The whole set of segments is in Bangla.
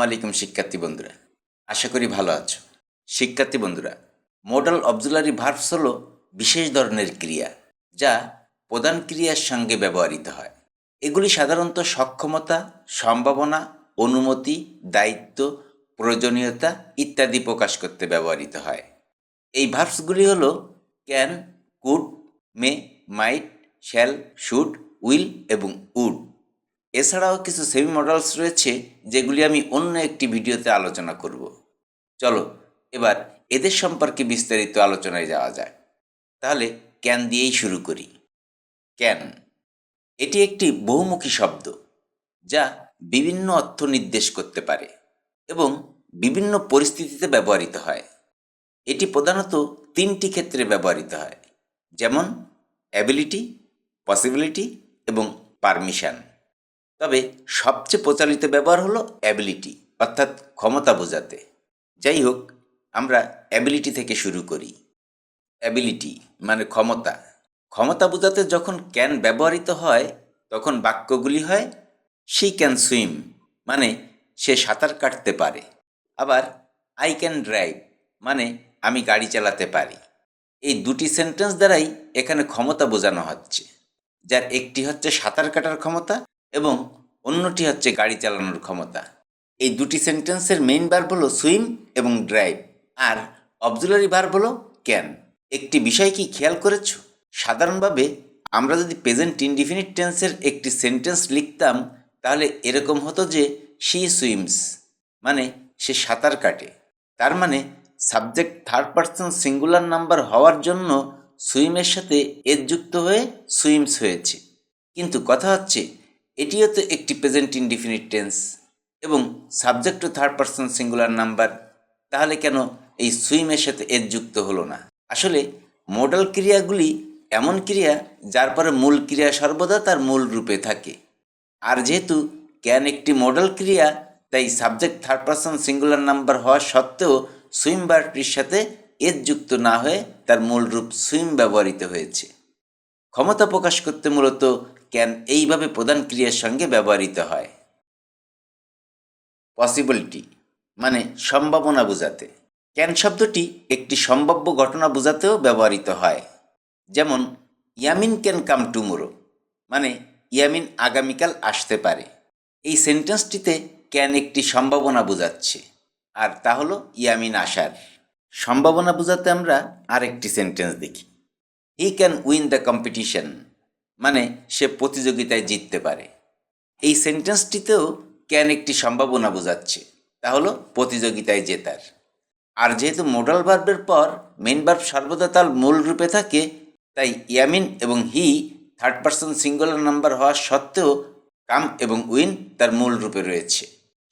আলাইকুম শিক্ষার্থী বন্ধুরা, আশা করি ভালো আছো। শিক্ষার্থী বন্ধুরা, মডাল অক্সিলারি ভার্বস হলো বিশেষ ধরনের ক্রিয়া যা প্রধান ক্রিয়ার সঙ্গে ব্যবহৃত হয়। এগুলি সাধারণত সক্ষমতা, সম্ভাবনা, অনুমতি, দায়িত্ব, প্রয়োজনীয়তা ইত্যাদি প্রকাশ করতে ব্যবহৃত হয়। এই ভার্বসগুলি হলো can, could, may, might, shall, should, will এবং উড। এছাড়াও কিছু সেমি মডেলস রয়েছে যেগুলি আমি অন্য একটি ভিডিওতে আলোচনা করব। চলো এবার এদের সম্পর্কে বিস্তারিত আলোচনায় যাওয়া যায়। তাহলে ক্যান দিয়েই শুরু করি। ক্যান এটি একটি বহুমুখী শব্দ যা বিভিন্ন অর্থ নির্দেশ করতে পারে এবং বিভিন্ন পরিস্থিতিতে ব্যবহৃত হয়। এটি প্রধানত তিনটি ক্ষেত্রে ব্যবহৃত হয়, যেমন অ্যাবিলিটি, পসিবিলিটি এবং পারমিশন। তবে সবচেয়ে প্রচলিত ব্যবহার হলো অ্যাবিলিটি, অর্থাৎ ক্ষমতা বোঝাতে। যাই হোক, আমরা অ্যাবিলিটি থেকে শুরু করি। অ্যাবিলিটি মানে ক্ষমতা। ক্ষমতা বোঝাতে যখন ক্যান ব্যবহৃত হয় তখন বাক্যগুলি হয় শি ক্যান সুইম, মানে সে সাঁতার কাটতে পারে। আবার আই ক্যান ড্রাইভ, মানে আমি গাড়ি চালাতে পারি। এই দুটি সেন্টেন্স দ্বারাই এখানে ক্ষমতা বোঝানো হচ্ছে, যার একটি হচ্ছে সাঁতার কাটার ক্ষমতা এবং অন্যটি হচ্ছে গাড়ি চালানোর ক্ষমতা। এই দুটি সেন্টেন্সের মেইন ভার্ব হলো সুইম এবং ড্রাইভ, আর অক্সিলারি ভার্ব হলো ক্যান। একটি বিষয় কি খেয়াল করেছো? সাধারণভাবে আমরা যদি প্রেজেন্ট ইনডিফিনিট টেন্সের একটি সেন্টেন্স লিখতাম তাহলে এরকম হতো যে শি সুইমস, মানে সে সাঁতার কাটে। তার মানে subject third person singular number হওয়ার জন্য সুইমের সাথে এস যুক্ত হয়ে সুইমস হয়েছে। কিন্তু কথা হচ্ছে এটিও তো একটি প্রেজেন্ট ইনডিফিনিট টেন্স এবং subject to third person singular number, তাহলে কেন এই সুইমের সাথে এস যুক্ত হলো না? আসলে মডাল ক্রিয়াগুলি এমন ক্রিয়া যার পরে মূল ক্রিয়া সর্বদা তার মূল রূপে থাকে। আর যেহেতু ক্যান একটি মডাল ক্রিয়া, তাই subject third person singular number হওয়া সত্ত্বেও সুইম ভার্বটির সাথে এস যুক্ত না হয়ে তার মূল রূপ সুইম ব্যবহৃত হয়েছে। ক্ষমতা প্রকাশ করতে মূলত ক্যান এইভাবে প্রধান ক্রিয়ার সঙ্গে ব্যবহৃত হয়। পসিবিলিটি মানে সম্ভাবনা বোঝাতে। ক্যান শব্দটি একটি সম্ভাব্য ঘটনা বোঝাতেও ব্যবহৃত হয়, যেমন ইয়ামিন ক্যান কাম টুমোরো, মানে ইয়ামিন আগামীকাল আসতে পারে। এই সেন্টেন্সটিতে ক্যান একটি সম্ভাবনা বোঝাচ্ছে, আর তা হলো ইয়ামিন আসার। সম্ভাবনা বোঝাতে আমরা আরেকটি সেন্টেন্স দেখি, he can win the competition, মানে সে প্রতিযোগিতায় জিততে পারে। এই সেন্টেন্সটিতেও ক্যান একটি সম্ভাবনা বোঝাচ্ছে, তা হলো প্রতিযোগিতায় জেতার। আর যেহেতু মোডাল ভার্বের পর মেইন ভার্ব সর্বদা তার মূল রূপে থাকে, তাই ইয়ামিন এবং he third person singular number হওয়া সত্ত্বেও কাম এবং উইন তার মূল রূপে রয়েছে।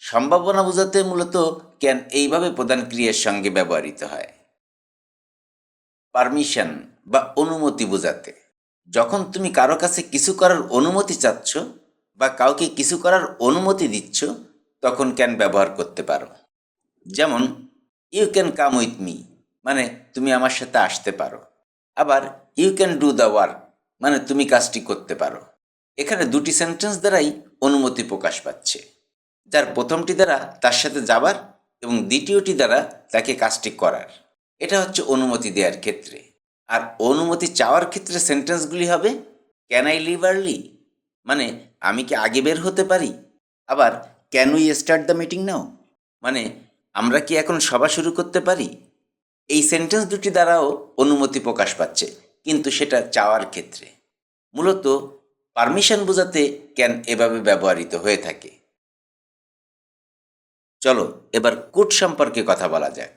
সম্ভাবনা বোঝাতে মূলত ক্যান এইভাবে প্রধান ক্রিয়ার সঙ্গে ব্যবহৃত হয়। পারমিশন বা অনুমতি বোঝাতে। যখন তুমি কারো কাছে কিছু করার অনুমতি চাচ্ছ বা কাউকে কিছু করার অনুমতি দিচ্ছ তখন ক্যান ব্যবহার করতে পারো। যেমন you can come with me, মানে তুমি আমার সাথে আসতে পারো। আবার you can do the work, মানে তুমি কাজটি করতে পারো। এখানে দুটি সেন্টেন্স দ্বারাই অনুমতি প্রকাশ পাচ্ছে, যার প্রথমটি দ্বারা তার সাথে যাবার এবং দ্বিতীয়টি দ্বারা তাকে কাজটি করার। এটা হচ্ছে অনুমতি দেওয়ার ক্ষেত্রে। আর অনুমতি চাওয়ার ক্ষেত্রে সেন্টেন্সগুলি হবে ক্যান আই লিভ আর্লি, মানে আমি কি আগে বের হতে পারি। আবার can we start the meeting now, মানে আমরা কি এখন সভা শুরু করতে পারি। এই সেন্টেন্স দুটি দ্বারাও অনুমতি প্রকাশ পাচ্ছে, কিন্তু সেটা চাওয়ার ক্ষেত্রে। মূলত পারমিশন বোঝাতে ক্যান এভাবে ব্যবহৃত হয়ে থাকে। চলো এবার কুড সম্পর্কে কথা বলা যাক।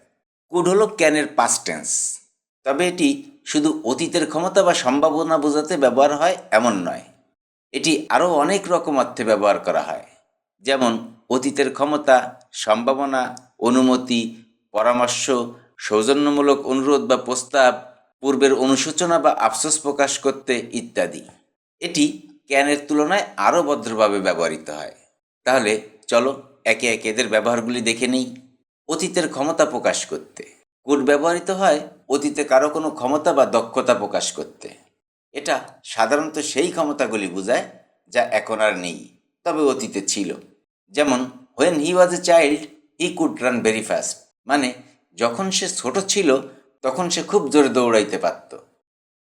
কুড হলো ক্যানের পাস্ট টেন্স, তবে এটি শুধু অতীতের ক্ষমতা বা সম্ভাবনা বোঝাতে ব্যবহার হয় এমন নয়। এটি আরও অনেক রকম অর্থে ব্যবহার করা হয়, যেমন অতীতের ক্ষমতা, সম্ভাবনা, অনুমতি, পরামর্শ, সৌজন্যমূলক অনুরোধ বা প্রস্তাব, পূর্বের অনুশোচনা বা আফসোস প্রকাশ করতে ইত্যাদি। এটি ক্যানের তুলনায় আরও ভদ্রভাবে ব্যবহৃত হয়। তাহলে চলো একে একে এদের ব্যবহারগুলি দেখে নিই। অতীতের ক্ষমতা প্রকাশ করতে কুড ব্যবহৃত হয় অতীতে কারো কোনো ক্ষমতা বা দক্ষতা প্রকাশ করতে। এটা সাধারণত সেই ক্ষমতাগুলি বোঝায় যা এখন আর নেই, তবে অতীতে ছিল। যেমন when he was a child he could run very fast, মানে যখন সে ছোট ছিল তখন সে খুব জোরে দৌড়াইতে পারত।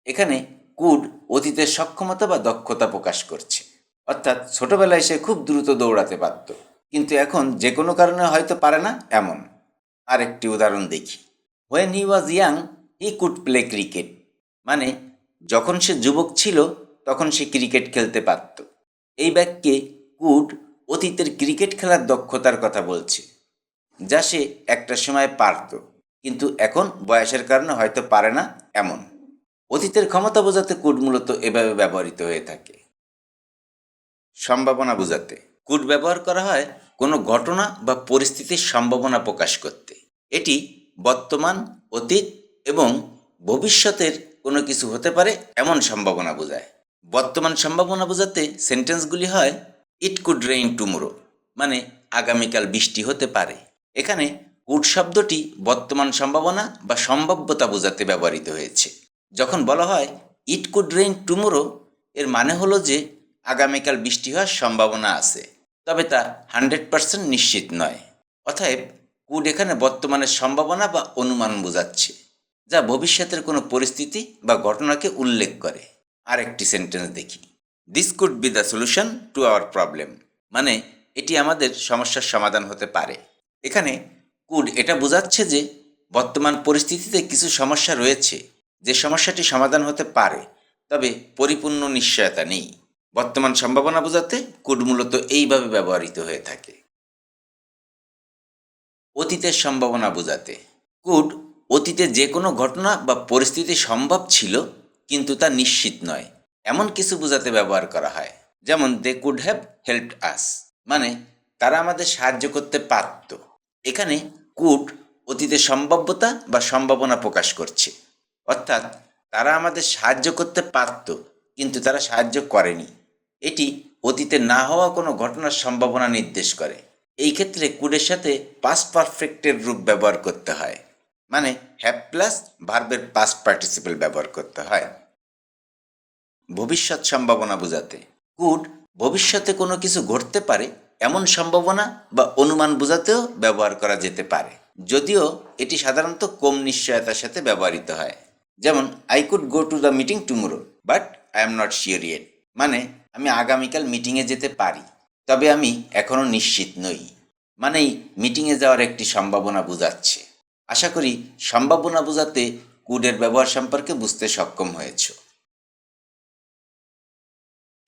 এখানে কুড অতীতের সক্ষমতা বা দক্ষতা প্রকাশ করছে, অর্থাৎ ছোটবেলায় সে খুব দ্রুত দৌড়াতে পারত, কিন্তু এখন যে কোনো কারণে হয়তো পারে না এমন। আরেকটি উদাহরণ দেখি। When he was young he could play cricket, মানে যখন সে যুবক ছিল তখন সে ক্রিকেট খেলতে পারত। এই বাক্যে কুড অতীতের ক্রিকেট খেলার দক্ষতার কথা বলছে, যা সে একটা সময় পারত, কিন্তু এখন বয়সের কারণে হয়তো পারে না এমন। অতীতের ক্ষমতা বোঝাতে কুড মূলত এভাবে ব্যবহৃত হয়ে থাকে। সম্ভাবনা বোঝাতে কুড ব্যবহার করা হয় কোনো ঘটনা বা পরিস্থিতির সম্ভাবনা প্রকাশ করতে। এটি বর্তমান, অতীত এবং ভবিষ্যতের কোনো কিছু হতে পারে এমন সম্ভাবনা বোঝায়। বর্তমান সম্ভাবনা বোঝাতে সেন্টেন্সগুলি হয় ইট কুড রেইন টুমোরো, মানে আগামীকাল বৃষ্টি হতে পারে। এখানে কুড শব্দটি বর্তমান সম্ভাবনা বা সম্ভাব্যতা বোঝাতে ব্যবহৃত হয়েছে। যখন বলা হয় ইট কুড রেইন টুমোরো, এর মানে হলো যে আগামীকাল বৃষ্টি হওয়ার সম্ভাবনা আছে, তবে তা 100% নিশ্চিত নয়। অতএব কুড এখানে বর্তমানের সম্ভাবনা বা অনুমান বোঝাচ্ছে, যা ভবিষ্যতের কোনো পরিস্থিতি বা ঘটনাকে উল্লেখ করে। আরেকটি সেন্টেন্স দেখি। This could be the solution to our problem, মানে এটি আমাদের সমস্যার সমাধান হতে পারে। এখানে কুড এটা বোঝাচ্ছে যে বর্তমান পরিস্থিতিতে কিছু সমস্যা রয়েছে, যে সমস্যাটি সমাধান হতে পারে, তবে পরিপূর্ণ নিশ্চয়তা নেই। বর্তমান সম্ভাবনা বোঝাতে কুড মূলত এইভাবে ব্যবহৃত হয়ে থাকে। অতীতের সম্ভাবনা বোঝাতে কুড অতীতে যে কোনো ঘটনা বা পরিস্থিতি সম্ভব ছিল কিন্তু তা নিশ্চিত নয় এমন কিছু বোঝাতে ব্যবহার করা হয়। যেমন দে কুড হ্যাভ হেল্পড আস, মানে তারা আমাদের সাহায্য করতে পারত। এখানে কুড অতীতে সম্ভাব্যতা বা সম্ভাবনা প্রকাশ করছে, অর্থাৎ তারা আমাদের সাহায্য করতে পারত কিন্তু তারা সাহায্য করেনি। এটি অতীতে না হওয়া কোনো ঘটনার সম্ভাবনা নির্দেশ করে। এই ক্ষেত্রে কুডের সাথে পাস্ট পারফেক্টের রূপ ব্যবহার করতে হয়, মানে হ্যাভ প্লাস ভার্বের পাস্ট পার্টিসিপল ব্যবহার করতে হয়। ভবিষ্যৎ সম্ভাবনা বোঝাতে কুড ভবিষ্যতে কোনো কিছু ঘটতে পারে এমন সম্ভাবনা বা অনুমান বোঝাতেও ব্যবহার করা যেতে পারে, যদিও এটি সাধারণত কম নিশ্চয়তার সাথে ব্যবহৃত হয়। যেমন I could go to the meeting tomorrow but I am not sure yet, মানে আমি আগামীকাল মিটিংয়ে যেতে পারি তবে আমি এখনও নিশ্চিত নই, মানেই মিটিংয়ে যাওয়ার একটি সম্ভাবনা বোঝাচ্ছে। আশা করি সম্ভাবনা বোঝাতে কুডের ব্যবহার সম্পর্কে বুঝতে সক্ষম হয়েছ।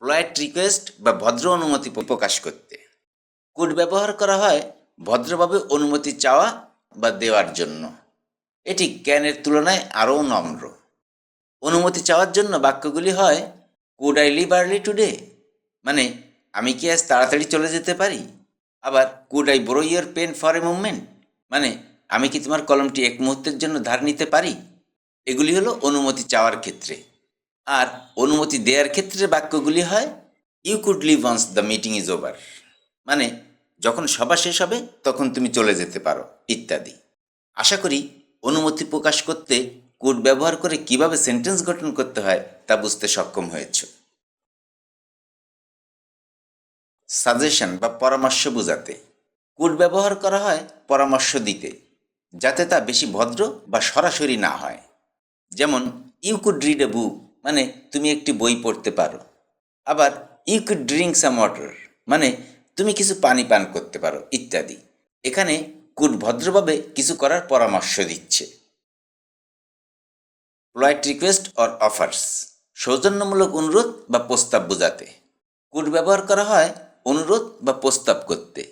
পোলাইট রিকোয়েস্ট বা ভদ্র অনুমতি প্রকাশ করতে কুড ব্যবহার করা হয় ভদ্রভাবে অনুমতি চাওয়া বা দেওয়ার জন্য। এটি ক্যানের তুলনায় আরও নম্র। অনুমতি চাওয়ার জন্য বাক্যগুলি হয় could I leave early today, মানে আমি কি আজ তাড়াতাড়ি চলে যেতে পারি। আবার could I borrow your pen for a movement, মানে আমি কি তোমার কলমটি এক মুহূর্তের জন্য ধার নিতে পারি। এগুলি হলো অনুমতি চাওয়ার ক্ষেত্রে। আর অনুমতি দেওয়ার ক্ষেত্রে বাক্যগুলি হয় you could leave once the meeting is over, মানে যখন সভা শেষ হবে তখন তুমি চলে যেতে পারো ইত্যাদি। আশা করি অনুমতি প্রকাশ করতে কুড ব্যবহার করে কিভাবে সেন্টেন্স গঠন করতে হয় তা বুঝতে সক্ষম হয়েছ। সাজেশন বা পরামর্শ বোঝাতে কুড ব্যবহার করা হয় পরামর্শ দিতে, যাতে তা বেশি ভদ্র বা সরাসরি না হয়। যেমন you could read a book, মানে তুমি একটি বই পড়তে পারো। আবার you could drink some water, মানে তুমি কিছু পানি পান করতে পারো ইত্যাদি। এখানে কুড ভদ্রভাবে কিছু করার পরামর্শ দিচ্ছে। পোলাইট রিকোয়েস্ট অর অফার্স সৌজন্যমূলক অনুরোধ বা প্রস্তাব বোঝাতে কুড ব্যবহার করা হয় অনুরোধ বা প্রস্তাব করতে,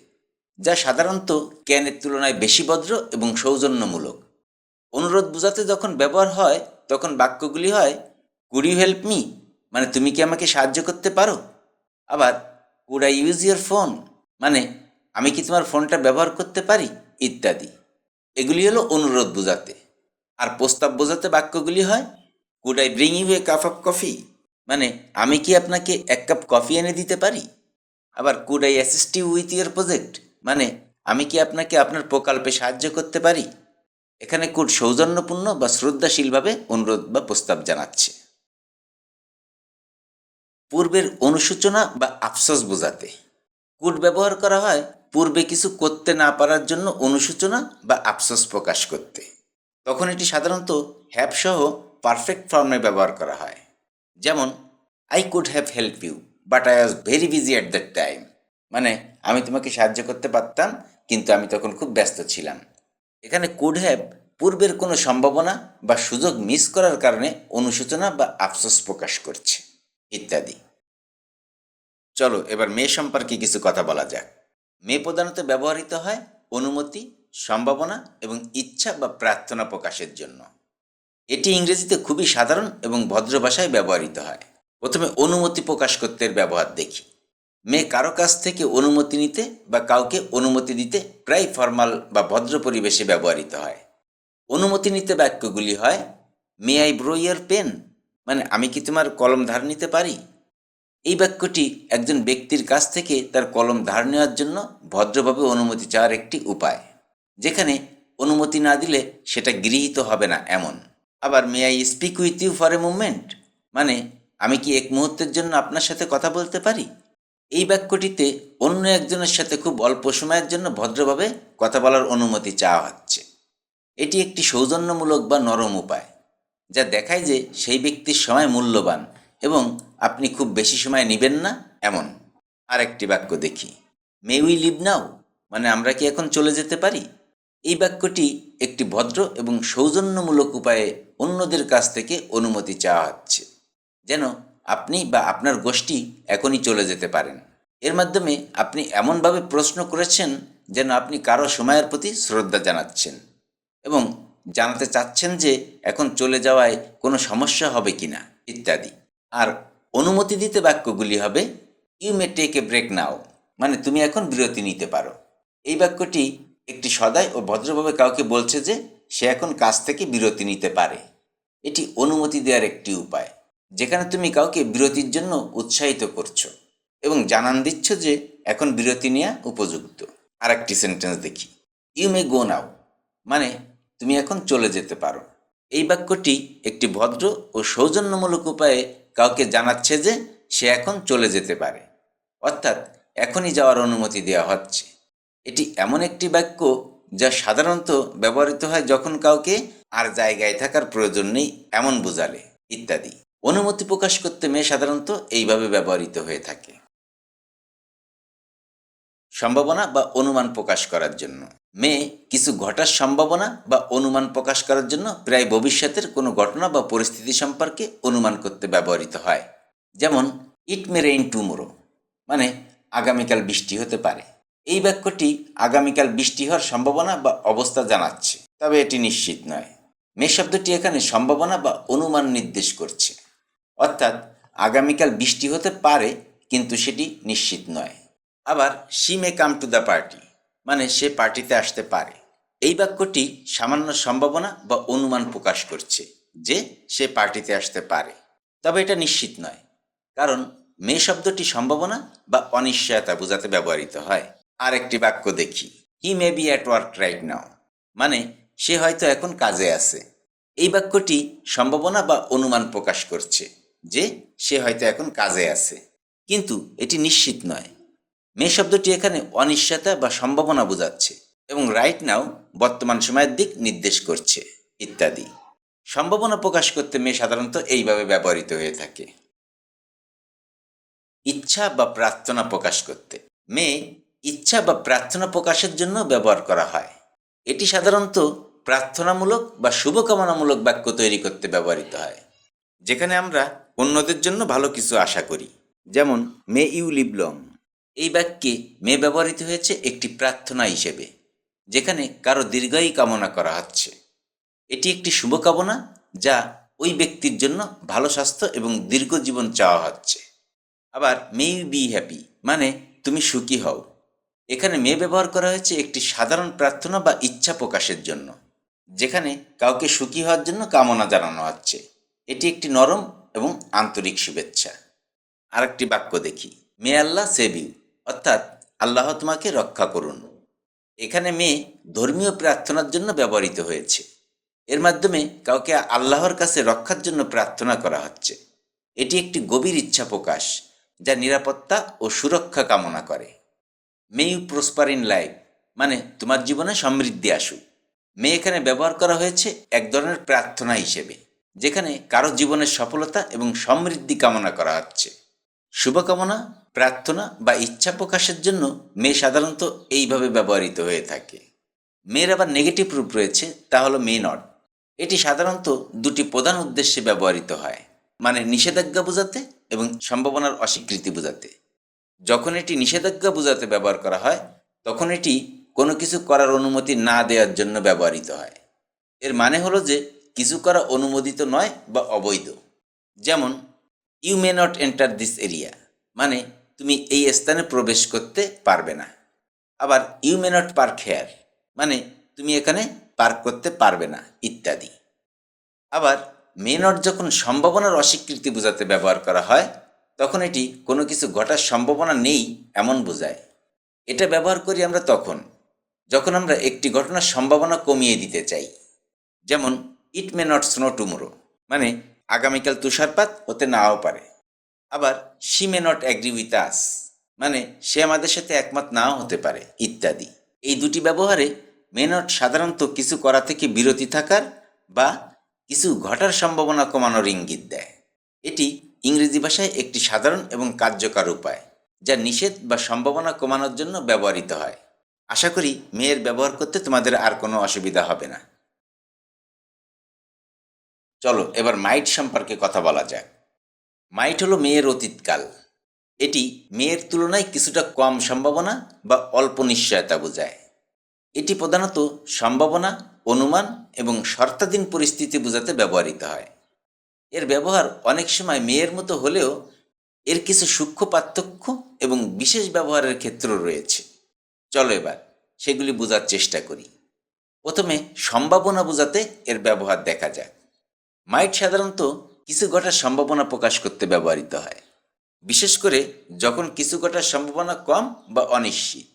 যা সাধারণত ক্যানের তুলনায় বেশি ভদ্র এবং সৌজন্যমূলক। অনুরোধ বোঝাতে যখন ব্যবহার হয় তখন বাক্যগুলি হয় কুড ইউ হেল্প মি, মানে তুমি কি আমাকে সাহায্য করতে পারো। আবার could I use your phone, মানে আমি কি তোমার ফোনটা ব্যবহার করতে পারি ইত্যাদি। এগুলি হলো অনুরোধ বোঝাতে। আর প্রস্তাব বোঝাতে বাক্যগুলি হয় could I bring you a cup of coffee, মানে আমি কি আপনাকে এক কাপ কফি এনে দিতে পারি। আবার could I assist you with your project, মানে আমি কি আপনাকে আপনার প্রকল্পে সাহায্য করতে পারি। এখানে কুড সৌজন্যপূর্ণ বা শ্রদ্ধাশীলভাবে অনুরোধ বা প্রস্তাব জানাচ্ছে। পূর্বের অনুসূচনা বা আফসোস বোঝাতে কুড ব্যবহার করা হয় পূর্বে কিছু করতে না পারার জন্য অনুশোচনা বা আফসোস প্রকাশ করতে। তখন এটি সাধারণত হ্যাভ সহ পারফেক্ট ফর্মে ব্যবহার করা হয়। যেমন, I could have help you but I was very busy at that time. মানে, আমি তোমাকে সাহায্য করতে পারতাম, কিন্তু আমি তখন খুব ব্যস্ত ছিলাম। এখানে কুড হ্যাভ পূর্বের কোনো সম্ভাবনা বা সুযোগ মিস করার কারণে অনুশোচনা বা আফসোস প্রকাশ করছে, ইত্যাদি। চলো এবার মে সম্পর্কে কিছু কথা বলা যাক। মে প্রধানত ব্যবহৃত হয় অনুমতি, সম্ভাবনা এবং ইচ্ছা বা প্রার্থনা প্রকাশের জন্য। এটি ইংরেজিতে খুবই সাধারণ এবং ভদ্র ভাষায় ব্যবহৃত হয়। প্রথমে অনুমতি প্রকাশ করতে এর ব্যবহার দেখি। মে কারো কাছ থেকে অনুমতি নিতে বা কাউকে অনুমতি দিতে প্রায় ফর্মাল বা ভদ্র পরিবেশে ব্যবহৃত হয়। অনুমতি নিতে বাক্যগুলি হয়, may I borrow your pen, মানে আমি কি তোমার কলম ধার নিতে পারি। এই বাক্যটি একজন ব্যক্তির কাছ থেকে তার কলম ধার নেওয়ার জন্য ভদ্রভাবে অনুমতি চাওয়ার একটি উপায়, যেখানে অনুমতি না দিলে সেটা গৃহীত হবে না এমন। আবার may I speak with you for a movement, মানে আমি কি এক মুহূর্তের জন্য আপনার সাথে কথা বলতে পারি। এই বাক্যটিতে অন্য একজনের সাথে খুব অল্প সময়ের জন্য ভদ্রভাবে কথা বলার অনুমতি চাওয়া হচ্ছে। এটি একটি সৌজন্যমূলক বা নরম উপায়, যা দেখায় যে সেই ব্যক্তির সময় মূল্যবান এবং আপনি খুব বেশি সময় নেবেন না এমন। আর একটি বাক্য দেখি, মে উই লিভ নাও, মানে আমরা কি এখন চলে যেতে পারি। এই বাক্যটি একটি ভদ্র এবং সৌজন্যমূলক উপায়ে অন্যদের কাছ থেকে অনুমতি চাওয়া হচ্ছে, যেন আপনি বা আপনার গোষ্ঠী এখনই চলে যেতে পারেন। এর মাধ্যমে আপনি এমনভাবে প্রশ্ন করেছেন যেন আপনি কারো সময়ের প্রতি শ্রদ্ধা জানাচ্ছেন এবং জানাতে চাচ্ছেন যে এখন চলে যাওয়ায় কোনো সমস্যা হবে কিনা, ইত্যাদি। আর অনুমতি দিতে বাক্যগুলি হবে, you may take a break now, মানে তুমি এখন বিরতি নিতে পারো। এই বাক্যটি একটি সদয় ও ভদ্রভাবে কাউকে বলছে যে সে এখন কাজ থেকে বিরতি নিতে পারে। এটি অনুমতি দেওয়ার একটি উপায়, যেখানে তুমি কাউকে বিরতির জন্য উৎসাহিত করছো এবং জানান দিচ্ছ যে এখন বিরতি নেওয়া উপযুক্ত। আর একটি সেন্টেন্স দেখি, ইউ মে গো নাও, মানে তুমি এখন চলে যেতে পারো। এই বাক্যটি একটি ভদ্র ও সৌজন্যমূলক উপায়ে কাউকে জানাচ্ছে যে সে এখন চলে যেতে পারে, অর্থাৎ এখনই যাওয়ার অনুমতি দেওয়া হচ্ছে। এটি এমন একটি বাক্য যা সাধারণত ব্যবহৃত হয় যখন কাউকে আর জায়গায় থাকার প্রয়োজন নেই এমন বোঝালে, ইত্যাদি। অনুমতি প্রকাশ করতে মে সাধারণত এইভাবে ব্যবহৃত হয়ে থাকে। সম্ভাবনা বা অনুমান প্রকাশ করার জন্য মে কিছু ঘটার সম্ভাবনা বা অনুমান প্রকাশ করার জন্য প্রায় ভবিষ্যতের কোনো ঘটনা বা পরিস্থিতি সম্পর্কে অনুমান করতে ব্যবহৃত হয়। যেমন, ইট মে রেইন টুমোরো, মানে আগামীকাল বৃষ্টি হতে পারে। এই বাক্যটি আগামীকাল বৃষ্টি হওয়ার সম্ভাবনা বা অবস্থা জানাচ্ছে, তবে এটি নিশ্চিত নয়। মে শব্দটি এখানে সম্ভাবনা বা অনুমান নির্দেশ করছে, অর্থাৎ আগামীকাল বৃষ্টি হতে পারে কিন্তু সেটি নিশ্চিত নয়। আবার she may come to the party, মানে সে পার্টিতে আসতে পারে। এই বাক্যটি সামান্য সম্ভাবনা বা অনুমান প্রকাশ করছে যে সে পার্টিতে আসতে পারে, তবে এটা নিশ্চিত নয়, কারণ মে শব্দটি সম্ভাবনা বা অনিশ্চয়তা বোঝাতে ব্যবহৃত হয়। আর একটি বাক্য দেখি, he may be at work right now, মানে সে হয়তো এখন কাজে আছে। এই বাক্যটি সম্ভাবনা বা অনুমান প্রকাশ করছে যে সে হয়তো এখন কাজে আছে, কিন্তু এটি নিশ্চিত নয়। মে শব্দটি এখানে অনিশ্চয়তা বা সম্ভাবনা বোঝাচ্ছে এবং রাইট নাও বর্তমান সময়ের দিক নির্দেশ করছে, ইত্যাদি। সম্ভাবনা প্রকাশ করতে মে সাধারণত এইভাবে ব্যবহৃত হয়ে থাকে। ইচ্ছা বা প্রার্থনা প্রকাশ করতে মে ইচ্ছা বা প্রার্থনা প্রকাশের জন্য ব্যবহার করা হয়। এটি সাধারণত প্রার্থনামূলক বা শুভকামনামূলক বাক্য তৈরি করতে ব্যবহৃত হয়, যেখানে আমরা অন্যদের জন্য ভালো কিছু আশা করি। যেমন, মে ইউ লিভ লং। এই বাক্যে মে ব্যবহৃত হয়েছে একটি প্রার্থনা হিসেবে, যেখানে কারো দীর্ঘায়ু কামনা করা হচ্ছে। এটি একটি শুভকামনা যা ওই ব্যক্তির জন্য ভালো স্বাস্থ্য এবং দীর্ঘ জীবন চাওয়া হচ্ছে। আবার মে ইউ বি হ্যাপি, মানে তুমি সুখী হও। এখানে মে ব্যবহার করা হয়েছে একটি সাধারণ প্রার্থনা বা ইচ্ছা প্রকাশের জন্য, যেখানে কাউকে সুখী হওয়ার জন্য কামনা জানানো হচ্ছে। এটি একটি নরম এবং আন্তরিক শুভেচ্ছা। আরেকটি বাক্য দেখি, মে আল্লাহ সেভ ইউ, অর্থাৎ আল্লাহ তোমাকে রক্ষা করুন। এখানে মে ধর্মীয় প্রার্থনার জন্য ব্যবহৃত হয়েছে। এর মাধ্যমে কাউকে আল্লাহর কাছে রক্ষার জন্য প্রার্থনা করা হচ্ছে। এটি একটি গভীর ইচ্ছা প্রকাশ যা নিরাপত্তা ও সুরক্ষা কামনা করে। May you prosper in life মানে তোমার জীবনে সমৃদ্ধি আসুক। মে এখানে ব্যবহার করা হয়েছে এক ধরনের প্রার্থনা হিসেবে, যেখানে কারো জীবনের সফলতা এবং সমৃদ্ধি কামনা করা হচ্ছে। শুভকামনা, প্রার্থনা বা ইচ্ছা প্রকাশের জন্য মে সাধারণত এইভাবে ব্যবহৃত হয়ে থাকে। মেয়ের আবার নেগেটিভ রূপ রয়েছে, তা হলো মে নট। এটি সাধারণত দুটি প্রধান উদ্দেশ্যে ব্যবহৃত হয়, মানে নিষেধাজ্ঞা বোঝাতে এবং সম্ভাবনার অস্বীকৃতি বোঝাতে। যখন এটি নিষেধাজ্ঞা বোঝাতে ব্যবহার করা হয়, তখন এটি কোনো কিছু করার অনুমতি না দেওয়ার জন্য ব্যবহৃত হয়। এর মানে হলো যে কিছু করা অনুমোদিত নয় বা অবৈধ। যেমন you may not enter this area মানে তুমি এই স্থানে প্রবেশ করতে পারবে না। আবার you may not park here মানে তুমি এখানে পার্ক করতে পারবে না ইত্যাদি। আবার মে নট যখন সম্ভাবনার অস্বীকৃতি বোঝাতে ব্যবহার করা হয়, তখন এটি কোনো কিছু ঘটার সম্ভাবনা নেই এমন বোঝায়। এটা ব্যবহার করি আমরা যখন আমরা একটি ঘটনার সম্ভাবনা কমিয়ে দিতে চাই। যেমন ইট মে নট স্নো টুমোরো মানে আগামীকাল তুষারপাত হতে নাও পারে। আবার she may not agree with us মানে সে আমাদের সাথে একমত নাও হতে পারে ইত্যাদি। এই দুটি ব্যবহারে মে নট সাধারণত কিছু করা থেকে বিরতি থাকার বা কিছু ঘটার সম্ভাবনা কমানোর ইঙ্গিত দেয়। এটি ইংরেজি ভাষায় একটি সাধারণ এবং কার্যকর উপায়, যা নিষেধ বা সম্ভাবনা কমানোর জন্য ব্যবহৃত হয়। আশা করি মেয়ের ব্যবহার করতে তোমাদের আর কোনো অসুবিধা হবে না। চলো এবার মাইট সম্পর্কে কথা বলা যাক। মাইট হলো মেয়ের অতীতকাল। এটি মেয়ের তুলনায় কিছুটা কম সম্ভাবনা বা অল্প নিশ্চয়তা বোঝায়। এটি প্রধানত সম্ভাবনা, অনুমান এবং শর্তাধীন পরিস্থিতি বোঝাতে ব্যবহৃত হয়। এর ব্যবহার অনেক সময় মেয়ের মতো হলেও এর কিছু সূক্ষ্ম পার্থক্য এবং বিশেষ ব্যবহারের ক্ষেত্র রয়েছে। চলো এবার সেগুলি বোঝার চেষ্টা করি। প্রথমে সম্ভাবনা বোঝাতে এর ব্যবহার দেখা যাক। মাইট সাধারণত কিছু ঘটার সম্ভাবনা প্রকাশ করতে ব্যবহৃত হয়, বিশেষ করে যখন কিছু ঘটার সম্ভাবনা কম বা অনিশ্চিত।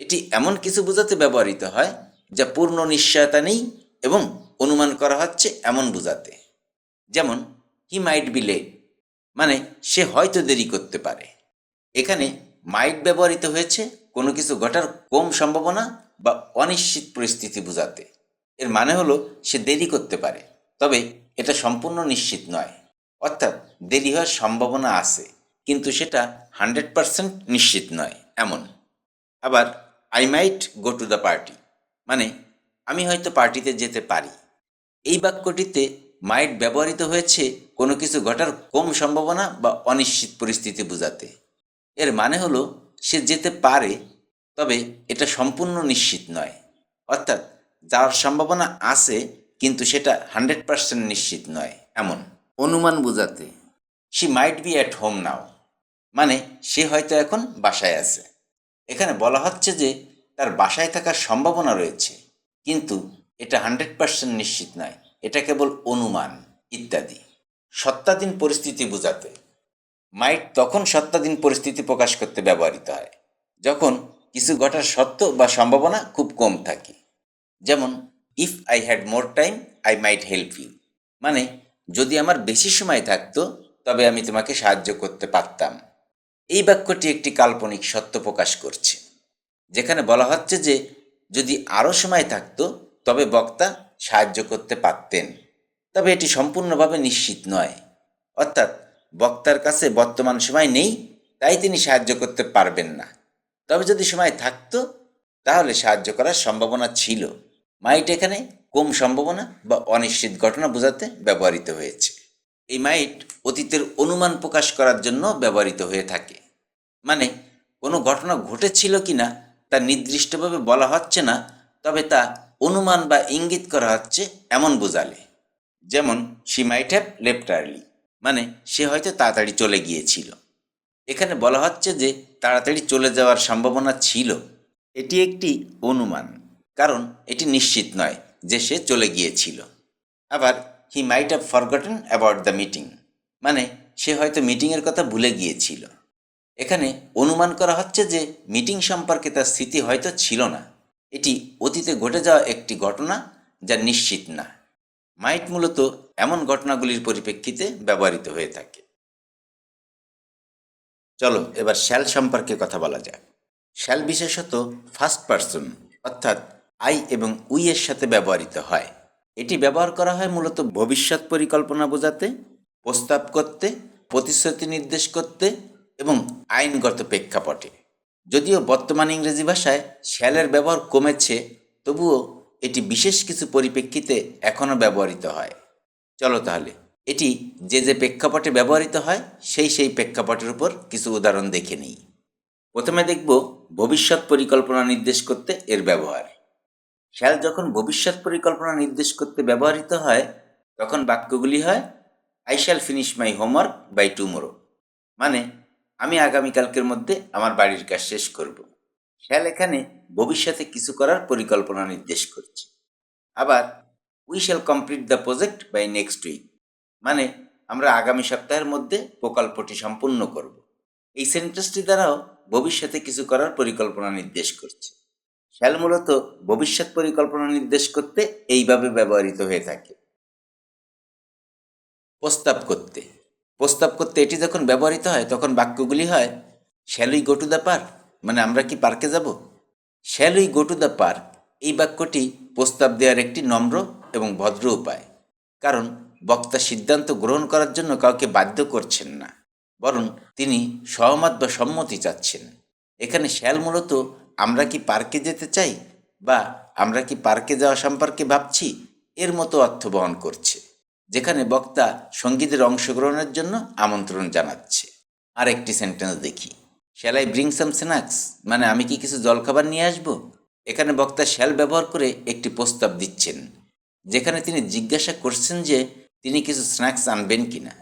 এটি এমন কিছু বোঝাতে ব্যবহৃত হয় যা পূর্ণ নিশ্চয়তা নেই এবং অনুমান করা হচ্ছে এমন বোঝাতে। যেমন হি মাইট বি লেট মানে সে হয়তো দেরি করতে পারে। এখানে মাইট ব্যবহৃত হয়েছে কোনো কিছু ঘটার কম সম্ভাবনা বা অনিশ্চিত পরিস্থিতি বোঝাতে। এর মানে হলো সে দেরি করতে পারে, তবে এটা সম্পূর্ণ নিশ্চিত নয়। অর্থাৎ দেরি হওয়ার সম্ভাবনা আছে, কিন্তু সেটা 100% নিশ্চিত নয় এমন। আবার I might go to the party মানে আমি হয়তো পার্টিতে যেতে পারি। এই বাক্যটিতে মাইট ব্যবহৃত হয়েছে কোনো কিছু ঘটার কম সম্ভাবনা বা অনিশ্চিত পরিস্থিতি বোঝাতে। এর মানে হলো সে যেতে পারে, তবে এটা সম্পূর্ণ নিশ্চিত নয়। অর্থাৎ যাওয়ার সম্ভাবনা আছে, কিন্তু সেটা 100% নিশ্চিত নয় এমন। অনুমান বোঝাতে she might be at home now মানে সে হয়তো এখন বাসায় আছে। এখানে বলা হচ্ছে যে তার বাসায় থাকার সম্ভাবনা রয়েছে, কিন্তু এটা 100% নিশ্চিত নয়, এটা কেবল অনুমান ইত্যাদি। সত্তাধীন পরিস্থিতি বোঝাতে মাইট তখন সত্তাধীন পরিস্থিতি প্রকাশ করতে ব্যবহৃত হয় যখন কিছু ঘটার সত্য বা সম্ভাবনা খুব কম থাকে। যেমন if I had more time I might help you মানে যদি আমার বেশি সময় থাকতো তবে আমি তোমাকে সাহায্য করতে পারতাম। এই বাক্যটি একটি কাল্পনিক সত্য প্রকাশ করছে, যেখানে বলা হচ্ছে যে যদি আরও সময় থাকতো তবে বক্তা সাহায্য করতে পারতেন, তবে এটি সম্পূর্ণভাবে নিশ্চিত নয়। অর্থাৎ বক্তার কাছে বর্তমান সময় নেই, তাই তিনি সাহায্য করতে পারবেন না। তবে যদি সময় থাকতো তাহলে সাহায্য করার সম্ভাবনা ছিল। মাইট এখানে কম সম্ভাবনা বা অনিশ্চিত ঘটনা বোঝাতে ব্যবহৃত হয়েছে। এই মাইট অতীতের অনুমান প্রকাশ করার জন্য ব্যবহৃত হয়ে থাকে, মানে কোনো ঘটনা ঘটেছিল কিনা তা নির্দিষ্টভাবে বলা হচ্ছে না, তবে তা অনুমান বা ইঙ্গিত করা হচ্ছে এমন বোঝালে। যেমন she might have left early মানে সে হয়তো তাড়াতাড়ি চলে গিয়েছিল। এখানে বলা হচ্ছে যে তাড়াতাড়ি চলে যাওয়ার সম্ভাবনা ছিল। এটি একটি অনুমান, কারণ এটি নিশ্চিত নয় যে সে চলে গিয়েছিল। আবার he might have forgotten about the meeting মানে সে হয়তো মিটিংয়ের কথা ভুলে গিয়েছিল। এখানে অনুমান করা হচ্ছে যে মিটিং সম্পর্কে তার স্মৃতি হয়তো ছিল না। এটি অতীতে ঘটে যাওয়া একটি ঘটনা যা নিশ্চিত না। মাইট মূলত এমন ঘটনাগুলির পরিপ্রেক্ষিতে ব্যবহৃত হয়ে থাকে। চলো এবার শ্যাল সম্পর্কে কথা বলা যাক। শ্যাল বিশেষত ফার্স্ট পারসন অর্থাৎ আই এবং উই এর সাথে ব্যবহৃত হয়। এটি ব্যবহার করা হয় মূলত ভবিষ্যৎ পরিকল্পনা বোঝাতে, প্রস্তাব করতে, প্রতিশ্রুতি নির্দেশ করতে এবং আইনগত প্রেক্ষাপটে। যদিও বর্তমান ইংরেজি ভাষায় শ্যালের ব্যবহার কমেছে, তবুও এটি বিশেষ কিছু পরিপ্রেক্ষিতে এখনও ব্যবহৃত হয়। চলো তাহলে এটি যে যে প্রেক্ষাপটে ব্যবহৃত হয় সেই প্রেক্ষাপটের উপর কিছু উদাহরণ দেখে নিই। প্রথমে দেখব ভবিষ্যৎ পরিকল্পনা নির্দেশ করতে এর ব্যবহার। শ্যাল যখন ভবিষ্যৎ পরিকল্পনা নির্দেশ করতে ব্যবহৃত হয় তখন বাক্যগুলি হয় I shall finish my homework by tomorrow, মানে আমি আগামীকালকের মধ্যে আমার বাড়ির কাজ শেষ করব। শ্যাল এখানে ভবিষ্যতে কিছু করার পরিকল্পনা নির্দেশ করছে। আবার we shall complete the project by next week, মানে আমরা আগামী সপ্তাহের মধ্যে প্রকল্পটি সম্পূর্ণ করব। এই সেন্টেন্সটি দ্বারাও ভবিষ্যতে কিছু করার পরিকল্পনা নির্দেশ করছে। শ্যাল মূলত ভবিষ্যৎ পরিকল্পনা নির্দেশ করতে এইভাবে ব্যবহৃত হয়ে থাকে। প্রস্তাব করতে। প্রস্তাব করতে এটি যখন ব্যবহৃত হয় তখন বাক্যগুলি হয় shall we go to the park, মানে আমরা কি পার্কে যাব। Shall we go to the park এই বাক্যটি প্রস্তাব দেওয়ার একটি নম্র এবং ভদ্র উপায়, কারণ বক্তা সিদ্ধান্ত গ্রহণ করার জন্য কাউকে বাধ্য করছেন না, বরং তিনি সহমত বা সম্মতি চাচ্ছেন। এখানে শ্যাল মূলত আমরা কি পার্কে যেতে চাই বা আমরা কি পার্কে যাওয়া সম্পর্কে ভাবছি এর মতো অর্থ বহন করছে, যেখানে বক্তা সঙ্গীদের অংশগ্রহণের জন্য আমন্ত্রণ জানাচ্ছে। আর একটি সেন্টেন্স দেখি, shall I bring some snacks, মানে আমি কি কিছু জলখাবার নিয়ে আসবো। এখানে বক্তা শ্যাল ব্যবহার করে একটি প্রস্তাব দিচ্ছেন, যেখানে তিনি জিজ্ঞাসা করছেন যে তিনি কিছু স্ন্যাক্স আনবেন কিনা।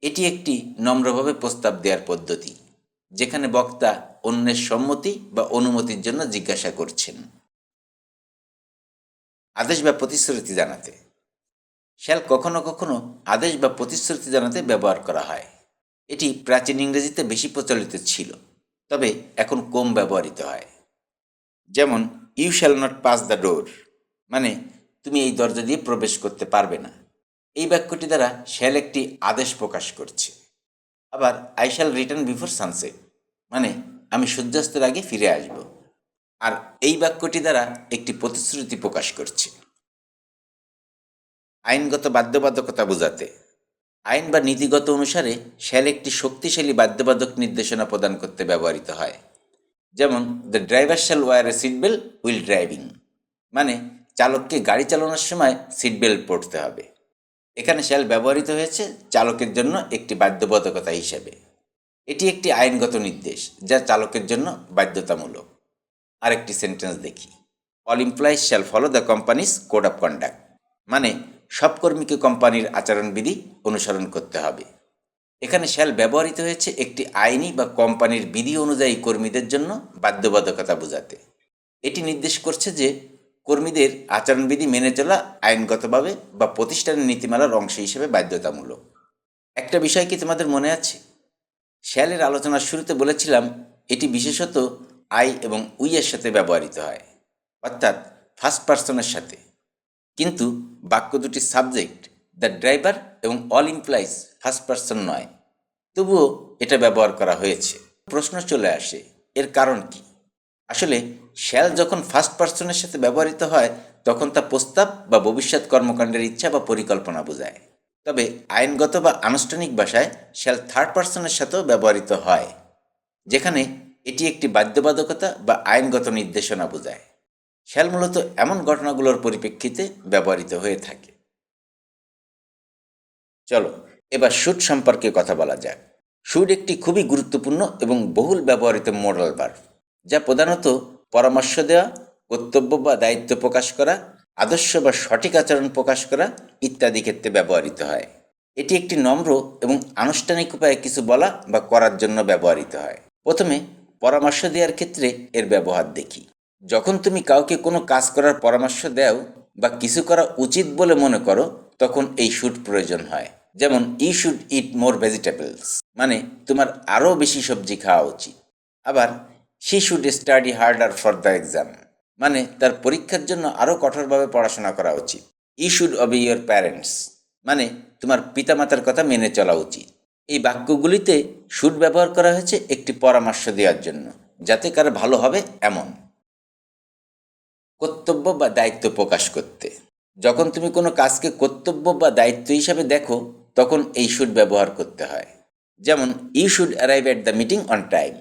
এটি একটি নম্রভাবে প্রস্তাব দেওয়ার পদ্ধতি, যেখানে বক্তা অন্যের সম্মতি বা অনুমতির জন্য জিজ্ঞাসা করছেন। আদেশ বা প্রতিশ্রুতি জানাতে। শ্যাল কখনো কখনো আদেশ বা প্রতিশ্রুতি জানাতে ব্যবহার করা হয়। এটি প্রাচীন ইংরেজিতে বেশি প্রচলিত ছিল, তবে এখন কম ব্যবহৃত হয়। যেমন you shall not pass the door, মানে তুমি এই দরজা দিয়ে প্রবেশ করতে পারবে না। এই বাক্যটি দ্বারা শ্যাল একটি আদেশ প্রকাশ করছে। আবার I shall return before sunset, মানে আমি সূর্যাস্তের আগে ফিরে আসব। আর এই বাক্যটি দ্বারা একটি প্রতিশ্রুতি প্রকাশ করছে। আইনগত বাধ্যবাধকতা বোঝাতে। আইন বা নীতিগত অনুসারে শ্যাল একটি শক্তিশালী বাধ্যবাধক নির্দেশনা প্রদান করতে ব্যবহৃত হয়। যেমন the driver shall wear a seat belt while driving, মানে চালককে গাড়ি চালানোর সময় সিট বেল্ট পরতে হবে। এখানে শ্যাল ব্যবহৃত হয়েছে চালকের জন্য একটি বাধ্যবাধকতা হিসেবে। এটি একটি আইনগত নির্দেশ যা চালকের জন্য বাধ্যতামূলক। আরেকটি সেন্টেন্স দেখি, all employees shall follow the companies code of conduct, মানে সব কর্মীকে কোম্পানির আচরণবিধি অনুসরণ করতে হবে। এখানে শ্যাল ব্যবহৃত হয়েছে একটি আইনি বা কোম্পানির বিধি অনুযায়ী কর্মীদের জন্য বাধ্যবাধকতা বোঝাতে। এটি নির্দেশ করছে যে কর্মীদের আচরণবিধি মেনে চলা আইনগতভাবে বা প্রতিষ্ঠানের নীতিমালার অংশ হিসেবে বাধ্যতামূলক। একটা বিষয় কি তোমাদের মনে আছে? শ্যালের আলোচনার শুরুতে বলেছিলাম এটি বিশেষত আই এবং উই এর সাথে ব্যবহৃত হয়, অর্থাৎ ফার্স্ট পারসনের সাথে। কিন্তু বাক্য দুটির সাবজেক্ট দ্য ড্রাইভার এবং অল এমপ্লয়িজ ফার্স্ট পারসন নয়, তবুও এটা ব্যবহার করা হয়েছে। প্রশ্ন চলে আসে, এর কারণ কি? আসলে শ্যাল যখন ফার্স্ট পারসনের সাথে ব্যবহৃত হয় তখন তা প্রস্তাব বা ভবিষ্যৎ কর্মকাণ্ডের ইচ্ছা বা পরিকল্পনা বোঝায়। তবে আইনগত বা আনুষ্ঠানিক ভাষায় শ্যাল থার্ড পারসনের সাথেও ব্যবহৃত হয়, যেখানে এটি একটি বাধ্যবাধকতা বা আইনগত নির্দেশনা বোঝায়। শ্যাল মূলত এমন ঘটনাগুলোর পরিপ্রেক্ষিতে ব্যবহৃত হয়ে থাকে। চলো এবার শুড সম্পর্কে কথা বলা যাক। শুড একটি খুবই গুরুত্বপূর্ণ এবং বহুল ব্যবহৃত মোডাল ভার্ব, যা প্রধানত পরামর্শ দেওয়া, কর্তব্য বা দায়িত্ব প্রকাশ করা, আদর্শ বা সঠিক আচরণ প্রকাশ করা ইত্যাদি ক্ষেত্রে ব্যবহৃত হয়। এটি একটি নম্র এবং আনুষ্ঠানিক উপায়ে কিছু বলা বা করার জন্য ব্যবহৃত হয়। প্রথমে পরামর্শ দেওয়ার ক্ষেত্রে এর ব্যবহার দেখি। যখন তুমি কাউকে কোনো কাজ করার পরামর্শ দাও বা কিছু করা উচিত বলে মনে করো তখন এই শুড প্রয়োজন হয়। যেমন you should eat more vegetables, মানে তোমার আরও বেশি সবজি খাওয়া উচিত। আবার she should study harder for the exam, মানে তার পরীক্ষার জন্য আরও কঠোরভাবে পড়াশোনা করা উচিত। You should obey your parents, মানে তোমার পিতামাতার কথা মেনে চলা উচিত। এই বাক্যগুলিতে শুড ব্যবহার করা হয়েছে একটি পরামর্শ দেওয়ার জন্য, যাতে কারো ভালো হবে এমন। কর্তব্য বা দায়িত্ব প্রকাশ করতে। যখন তুমি কোনো কাজকে কর্তব্য বা দায়িত্ব হিসাবে দেখো তখন এই শুড ব্যবহার করতে হয়। যেমন you should arrive at the meeting on time,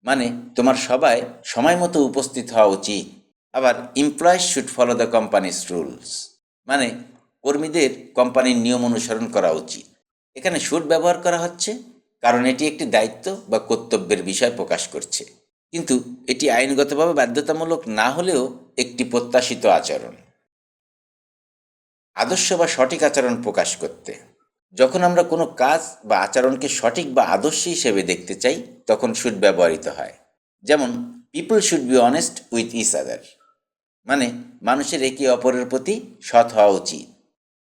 মানে তোমার সবাই সময় মতো উপস্থিত হওয়া উচিত। আবার employees should follow the company's rules, মানে কর্মীদের কোম্পানির নিয়ম অনুসরণ করা উচিত। এখানে শুড ব্যবহার করা হচ্ছে কারণ এটি একটি দায়িত্ব বা কর্তব্যের বিষয় প্রকাশ করছে, কিন্তু এটি আইনগতভাবে বাধ্যতামূলক না হলেও একটি প্রত্যাশিত আচরণ। আদর্শ বা সঠিক আচরণ প্রকাশ করতে। যখন আমরা কোনো কাজ বা আচরণকে সঠিক বা আদর্শ হিসেবে দেখতে চাই তখন শুড ব্যবহৃত হয়। যেমন people should be honest with each other, মানে মানুষের একে অপরের প্রতি সৎ হওয়া উচিত।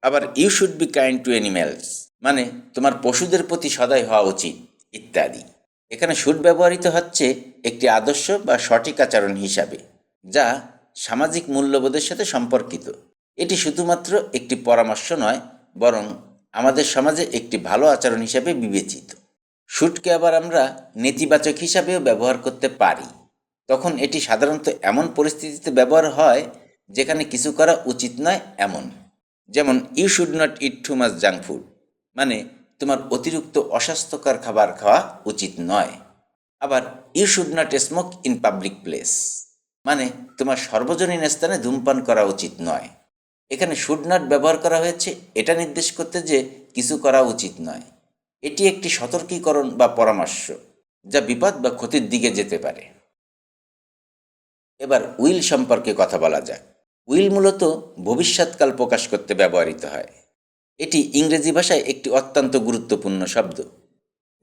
আবার you should be kind to animals, মানে তোমার পশুদের প্রতি সদয় হওয়া উচিত ইত্যাদি। এখানে শুড ব্যবহৃত হচ্ছে একটি আদর্শ বা সঠিক আচরণ হিসাবে, যা সামাজিক মূল্যবোধের সাথে সম্পর্কিত। এটি শুধুমাত্র একটি পরামর্শ নয়, বরং আমাদের সমাজে একটি ভালো আচরণ হিসাবে বিবেচিত। শুডকে আবার আমরা নেতিবাচক হিসাবেও ব্যবহার করতে পারি। তখন এটি সাধারণত এমন পরিস্থিতিতে ব্যবহার হয় যেখানে কিছু করা উচিত নয় এমন। যেমন you should not eat too much junk food, মানে তোমার অতিরিক্ত অস্বাস্থ্যকর খাবার খাওয়া উচিত নয়। আবার you should not smoke in public place, মানে তোমার সর্বজনীন স্থানে ধূমপান করা উচিত নয়। এখানে শুড নট ব্যবহার করা হয়েছে এটা নির্দেশ করতে যে কিছু করা উচিত নয়। এটি একটি সতর্কীকরণ বা পরামর্শ যা বিপদ বা ক্ষতির দিকে যেতে পারে। এবার উইল সম্পর্কে কথা বলা যাক। উইল মূলত ভবিষ্যৎকাল প্রকাশ করতে ব্যবহৃত হয়। এটি ইংরেজি ভাষায় একটি অত্যন্ত গুরুত্বপূর্ণ শব্দ।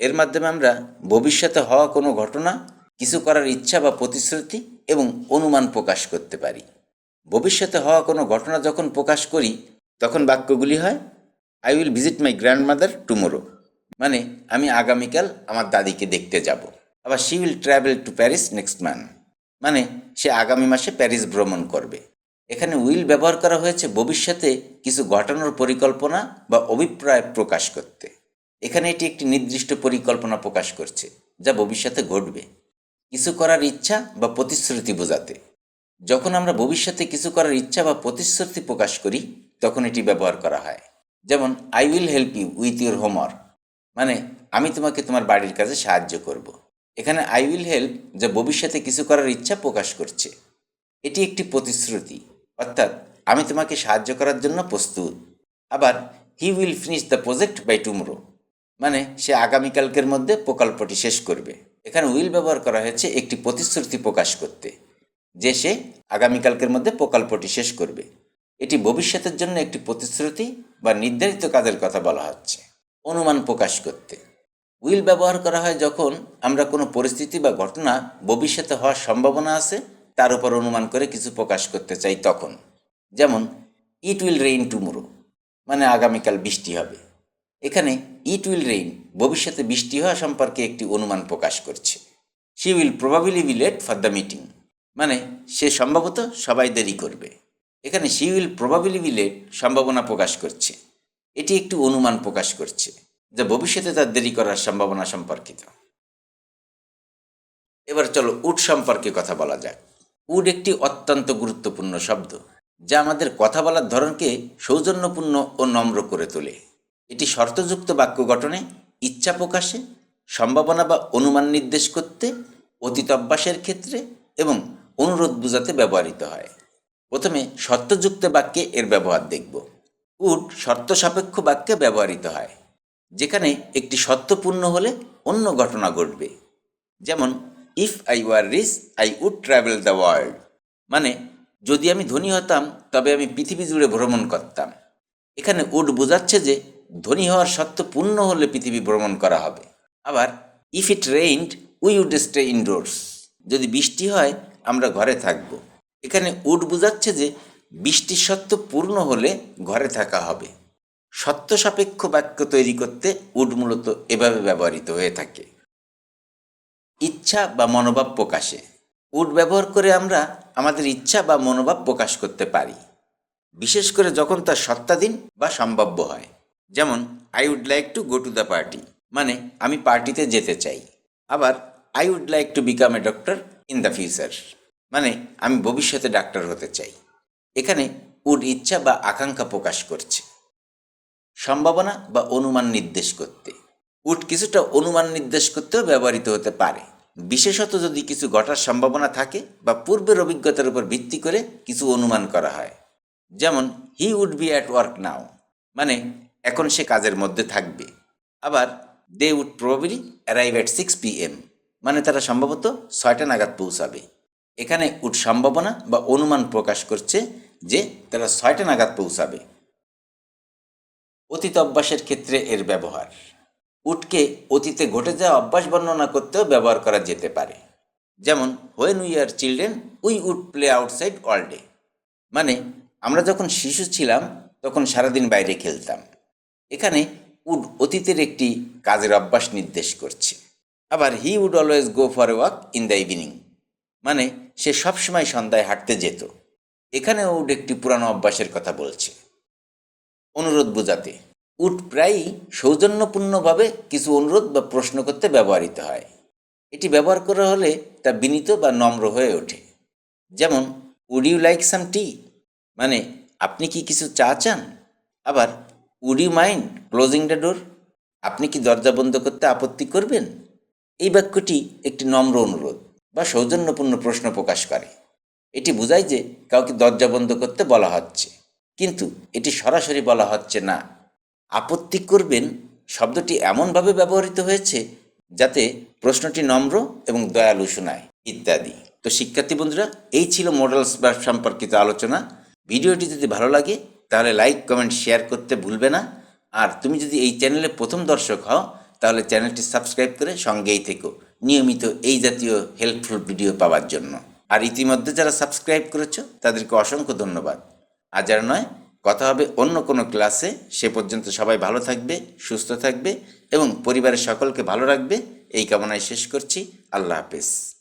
এর মাধ্যমে আমরা ভবিষ্যতে হওয়া কোনো ঘটনা, কিছু করার ইচ্ছা বা প্রতিশ্রুতি এবং অনুমান প্রকাশ করতে পারি। ভবিষ্যতে হওয়া কোনো ঘটনা যখন প্রকাশ করি তখন বাক্যগুলি হয় I will visit my grandmother tomorrow, মানে আমি আগামীকাল আমার দাদিকে দেখতে যাব। আবার she will travel to Paris next month, মানে সে আগামী মাসে প্যারিস ভ্রমণ করবে। এখানে উইল ব্যবহার করা হয়েছে ভবিষ্যতে কিছু ঘটানোর পরিকল্পনা বা অভিপ্রায় প্রকাশ করতে। এখানে এটি একটি নির্দিষ্ট পরিকল্পনা প্রকাশ করছে যা ভবিষ্যতে ঘটবে, কিছু করার ইচ্ছা বা প্রতিশ্রুতি বোঝাতে। যখন আমরা ভবিষ্যতে কিছু করার ইচ্ছা বা প্রতিশ্রুতি প্রকাশ করি তখন এটি ব্যবহার করা হয়। যেমন I will help you with your homework, মানে আমি তোমাকে তোমার বাড়ির কাজে সাহায্য করব। এখানে আই উইল হেল্প যা ভবিষ্যতে কিছু করার ইচ্ছা প্রকাশ করছে, এটি একটি প্রতিশ্রুতি, অর্থাৎ আমি তোমাকে সাহায্য করার জন্য প্রস্তুত। আবার he will finish the project by tomorrow, মানে সে আগামীকালকের মধ্যে প্রকল্পটি শেষ করবে। এখানে উইল ব্যবহার করা হয়েছে একটি প্রতিশ্রুতি প্রকাশ করতে যে সে আগামীকালকের মধ্যে প্রকল্পটি শেষ করবে। এটি ভবিষ্যতের জন্য একটি প্রতিশ্রুতি বা নির্ধারিত কাজের কথা বলা হচ্ছে। অনুমান প্রকাশ করতে উইল ব্যবহার করা হয় যখন আমরা কোনো পরিস্থিতি বা ঘটনা ভবিষ্যতে হওয়ার সম্ভাবনা আছে তার উপর অনুমান করে কিছু প্রকাশ করতে চাই তখন। যেমন ইট উইল রেইন টুমোরো, মানে আগামীকাল বৃষ্টি হবে। এখানে ইট উইল রেইন ভবিষ্যতে বৃষ্টি হওয়া সম্পর্কে একটি অনুমান প্রকাশ করছে। She will probably be late for the meeting, মানে সে সম্ভবত সবাই দেরি করবে। এখানে she will probably be late সম্ভাবনা প্রকাশ করছে, এটি একটি অনুমান প্রকাশ করছে যা ভবিষ্যতে তার দেরি করার সম্ভাবনা সম্পর্কিত। এবার চলো উড সম্পর্কে কথা বলা যাক। উড একটি অত্যন্ত গুরুত্বপূর্ণ শব্দ যা আমাদের কথা বলার ধরনকে সৌজন্যপূর্ণ ও নম্র করে তোলে। এটি শর্তযুক্ত বাক্য গঠনে, ইচ্ছা প্রকাশে, সম্ভাবনা বা অনুমান নির্দেশ করতে, অতীত অভ্যাসের ক্ষেত্রে এবং অনুরোধ বোঝাতে ব্যবহৃত হয়। প্রথমে শর্তযুক্ত বাক্যে এর ব্যবহার দেখব। উড শর্ত সাপেক্ষ বাক্যে ব্যবহৃত হয় যেখানে একটি শর্ত পূর্ণ হলে অন্য ঘটনা ঘটবে। যেমন if I were rich I would travel the world, মানে যদি আমি ধনী হতাম তবে আমি পৃথিবী জুড়ে ভ্রমণ করতাম। এখানে উড বোঝাচ্ছে যে ধনী হওয়ার শর্ত পূর্ণ হলে পৃথিবী ভ্রমণ করা হবে। আবার if it rained we would stay indoors, যদি বৃষ্টি হয় আমরা ঘরে থাকব। এখানে উড বোঝাচ্ছে যে বৃষ্টির শর্ত পূর্ণ হলে ঘরে থাকা হবে। সত্য সাপেক্ষ বাক্য তৈরি করতে উড মূলত এভাবে ব্যবহৃত হয়ে থাকে। ইচ্ছা বা মনোভাব প্রকাশে উড ব্যবহার করে আমরা আমাদের ইচ্ছা বা মনোভাব প্রকাশ করতে পারি, বিশেষ করে যখন তা সত্ত্বাধীন বা সম্ভাব্য হয়। যেমন I would like to go to the party, মানে আমি পার্টিতে যেতে চাই। আবার I would like to become a doctor, in the future, মানে আমি ভবিষ্যতে ডাক্তার হতে চাই। এখানে উড ইচ্ছা বা আকাঙ্ক্ষা প্রকাশ করছে, সম্ভাবনা বা অনুমান নির্দেশ করতে। উড কিছুটা অনুমান নির্দেশ করতেও ব্যবহৃত হতে পারে, বিশেষত যদি কিছু ঘটার সম্ভাবনা থাকে বা পূর্বের অভিজ্ঞতার উপর ভিত্তি করে কিছু অনুমান করা হয়। যেমন he would be at work now, মানে এখন সে কাজের মধ্যে থাকবে। আবার they would probably arrive at 6 PM, মানে তারা সম্ভবত 6টা নাগাদ পৌঁছাবে। এখানে উড সম্ভাবনা বা অনুমান প্রকাশ করছে যে তারা 6টা নাগাদ পৌঁছাবে। অতীত অভ্যাসের ক্ষেত্রে এর ব্যবহার। উডকে অতীতে ঘটে যাওয়া অভ্যাস বর্ণনা করতেও ব্যবহার করা যেতে পারে। যেমন when we are children we would play outside all day, মানে আমরা যখন শিশু ছিলাম তখন সারাদিন বাইরে খেলতাম। এখানে উড অতীতের একটি কাজের অভ্যাস নির্দেশ করছে। আবার he would always go for a walk in the evening, মানে সে সবসময় সন্ধ্যায় হাঁটতে যেত। এখানে উড একটি পুরানো অভ্যাসের কথা বলছে। অনুরোধ বোঝাতে উড প্রায়ই সৌজন্যপূর্ণভাবে কিছু অনুরোধ বা প্রশ্ন করতে ব্যবহৃত হয়। এটি ব্যবহার করা হলে তা বিনীত বা নম্র হয়ে ওঠে। যেমন would you like some tea, মানে আপনি কি কিছু চা চান। আবার would you mind closing the door, আপনি কি দরজা বন্ধ করতে আপত্তি করবেন। এই বাক্যটি একটি নম্র অনুরোধ বা সৌজন্যপূর্ণ প্রশ্ন প্রকাশ করে। এটি বোঝায় যে কাউকে দরজা বন্ধ করতে বলা হচ্ছে, কিন্তু এটি সরাসরি বলা হচ্ছে না। আপত্তি করবেন শব্দটি এমনভাবে ব্যবহৃত হয়েছে যাতে প্রশ্নটি নম্র এবং দয়ালু শোনায়, ইত্যাদি। তো শিক্ষার্থী বন্ধুরা, এই ছিল মডেলস ভার্ব সম্পর্কিত আলোচনা। ভিডিওটি যদি ভালো লাগে তাহলে লাইক, কমেন্ট, শেয়ার করতে ভুলবে না। আর তুমি যদি এই চ্যানেলে প্রথম দর্শক হও তাহলে চ্যানেলটি সাবস্ক্রাইব করে সঙ্গেই থেকো নিয়মিত এই জাতীয় হেল্পফুল ভিডিও পাওয়ার জন্য। আর ইতিমধ্যে যারা সাবস্ক্রাইব করেছো তাদেরকে অসংখ্য ধন্যবাদ। আর যারা নয়, কথা হবে অন্য কোনো ক্লাসে। সে পর্যন্ত সবাই ভালো থাকবে, সুস্থ থাকবে এবং পরিবারের সকলকে ভালো রাখবে, এই কামনায় শেষ করছি। আল্লাহ হাফেজ।